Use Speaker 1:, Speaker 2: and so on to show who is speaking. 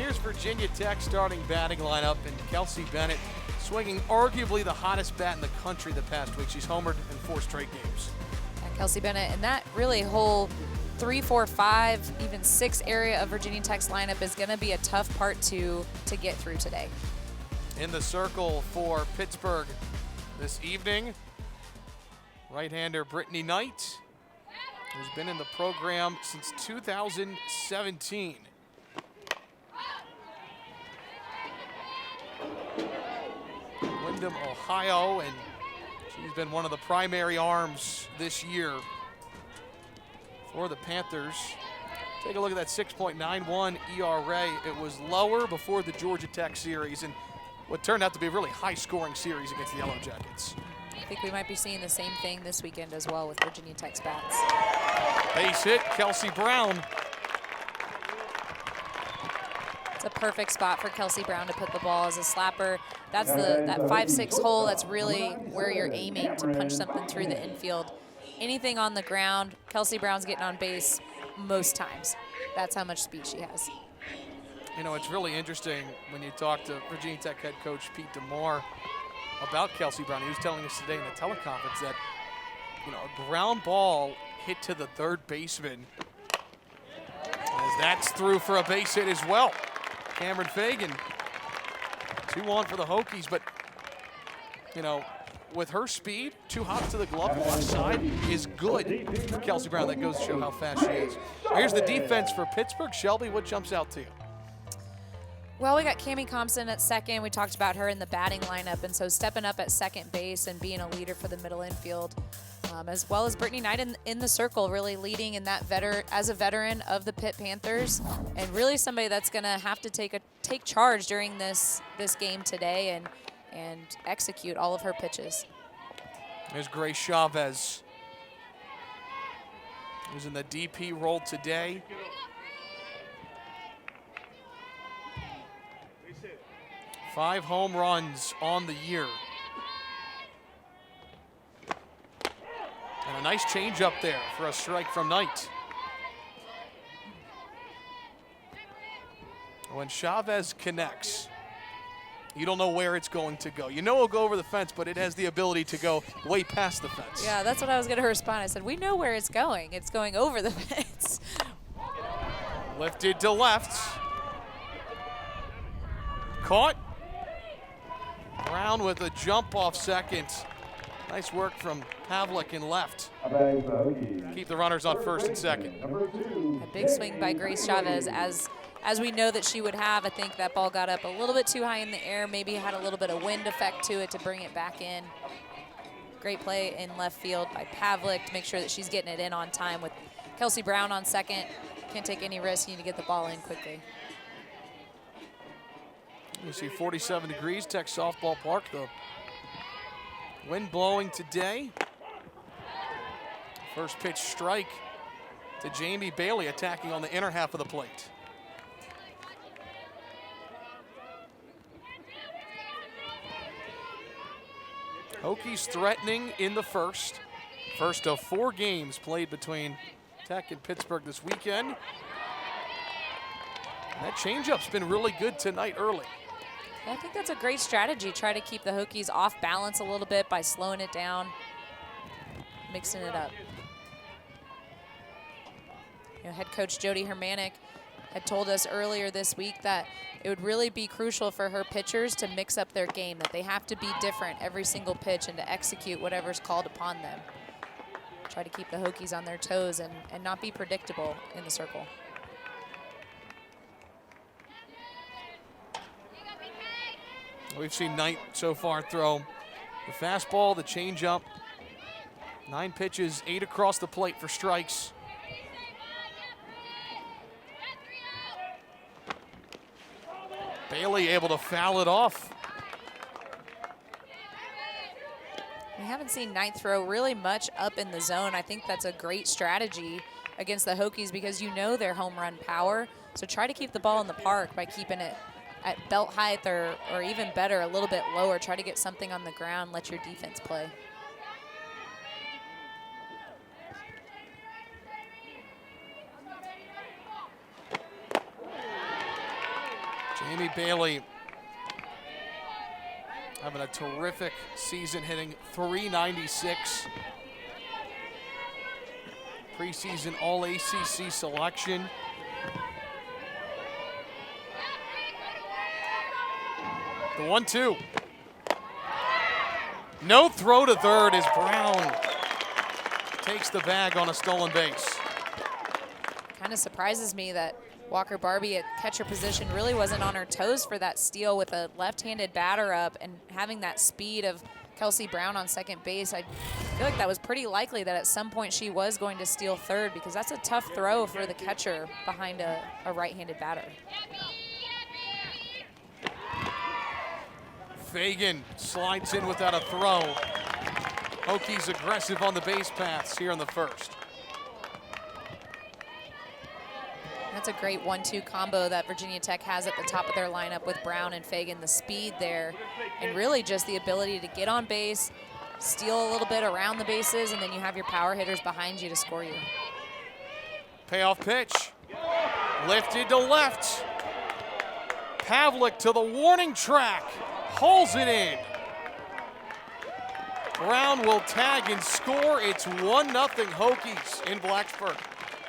Speaker 1: Here's Virginia Tech starting batting lineup, and Kelsey Bennett swinging arguably the hottest bat in the country the past week. She's homered in 4 straight games.
Speaker 2: Yeah, Kelsey Bennett, and that really whole 3, 4, 5, even 6 area of Virginia Tech's lineup is going to be a tough part to get through today.
Speaker 1: In the circle for Pittsburgh this evening, right-hander Brittany Knight, who's been in the program since 2017. Windham, Ohio, and she's been one of the primary arms this year for the Panthers. Take a look at that 6.91 ERA. It was lower before the Georgia Tech series and what turned out to be a really high-scoring series against the Yellow Jackets.
Speaker 2: I think we might be seeing the same thing this weekend as well with Virginia Tech's bats.
Speaker 1: Base hit, Kelsey Brown.
Speaker 2: It's a perfect spot for Kelsey Brown to put the ball as a slapper. That's that 5-6 hole. That's really where you're aiming to punch something through the infield. Anything on the ground, Kelsey Brown's getting on base most times. That's how much speed she has.
Speaker 1: You know, it's really interesting when you talk to Virginia Tech head coach Pete DeMore about Kelsey Brown. He was telling us today in the teleconference that, you know, a ground ball hit to the third baseman, as that's through for a base hit as well. Cameron Fagan, 2-1 for the Hokies, but, you know, with her speed, too hot to the glove, left side is good for Kelsey Brown. That goes to show how fast she is. Here's the defense for Pittsburgh. Shelby, what jumps out to you?
Speaker 2: Well, we got Cammie Compson at second. We talked about her in the batting lineup, and so stepping up at second base and being a leader for the middle infield, as well as Brittany Knight in the circle, really leading in that as a veteran of the Pitt Panthers, and really somebody that's going to have to take charge during this game today and execute all of her pitches.
Speaker 1: There's Grace Chavez, who's in the DP role today. Five home runs on the year. And a nice change up there for a strike from Knight. When Chavez connects, you don't know where it's going to go. You know it'll go over the fence, but it has the ability to go way past the fence.
Speaker 2: Yeah, that's what I was going to respond. I said, we know where it's going. It's going over the fence.
Speaker 1: Lifted to left. Caught. Brown with a jump off second. Nice work from Pavlik in left. Keep the runners on first and second.
Speaker 2: A big swing by Grace Chavez, as we know that she would have. I think that ball got up a little bit too high in the air, maybe had a little bit of wind effect to it to bring it back in. Great play in left field by Pavlik to make sure that she's getting it in on time with Kelsey Brown on second. Can't take any risks, you need to get the ball in quickly.
Speaker 1: You see 47 degrees, Tech Softball Park. The wind blowing today. First pitch strike to Jamie Bailey, attacking on the inner half of the plate. Hokies threatening in the first. First of 4 games played between Tech and Pittsburgh this weekend. That changeup's been really good tonight early.
Speaker 2: I think that's a great strategy. Try to keep the Hokies off balance a little bit by slowing it down, mixing it up. You know, head coach Jody Hermanic had told us earlier this week that it would really be crucial for her pitchers to mix up their game, that they have to be different every single pitch and to execute whatever's called upon them. Try to keep the Hokies on their toes and not be predictable in the circle.
Speaker 1: We've seen Knight so far throw the fastball, the changeup. 9 pitches, 8 across the plate for strikes. Bailey able to foul it off.
Speaker 2: We haven't seen Knight throw really much up in the zone. I think that's a great strategy against the Hokies because you know their home run power. So try to keep the ball in the park by keeping it at belt height or even better, a little bit lower. Try to get something on the ground, let your defense play.
Speaker 1: Jamie Bailey having a terrific season, hitting .396. Preseason All-ACC selection. The 1-2. No throw to third as Brown takes the bag on a stolen base.
Speaker 2: Kind of surprises me that Walker Barbie at catcher position really wasn't on her toes for that steal with a left-handed batter up and having that speed of Kelsey Brown on second base. I feel like that was pretty likely that at some point she was going to steal third because that's a tough throw for the catcher behind a right-handed batter.
Speaker 1: Fagan slides in without a throw. Hokies aggressive on the base paths here in the first.
Speaker 2: That's a great 1-2 combo that Virginia Tech has at the top of their lineup with Brown and Fagan. The speed there and really just the ability to get on base, steal a little bit around the bases, and then you have your power hitters behind you to score you.
Speaker 1: Payoff pitch. Lifted to left. Pavlik to the warning track. Hauls it in. Brown will tag and score. It's 1-0 Hokies in Blacksburg.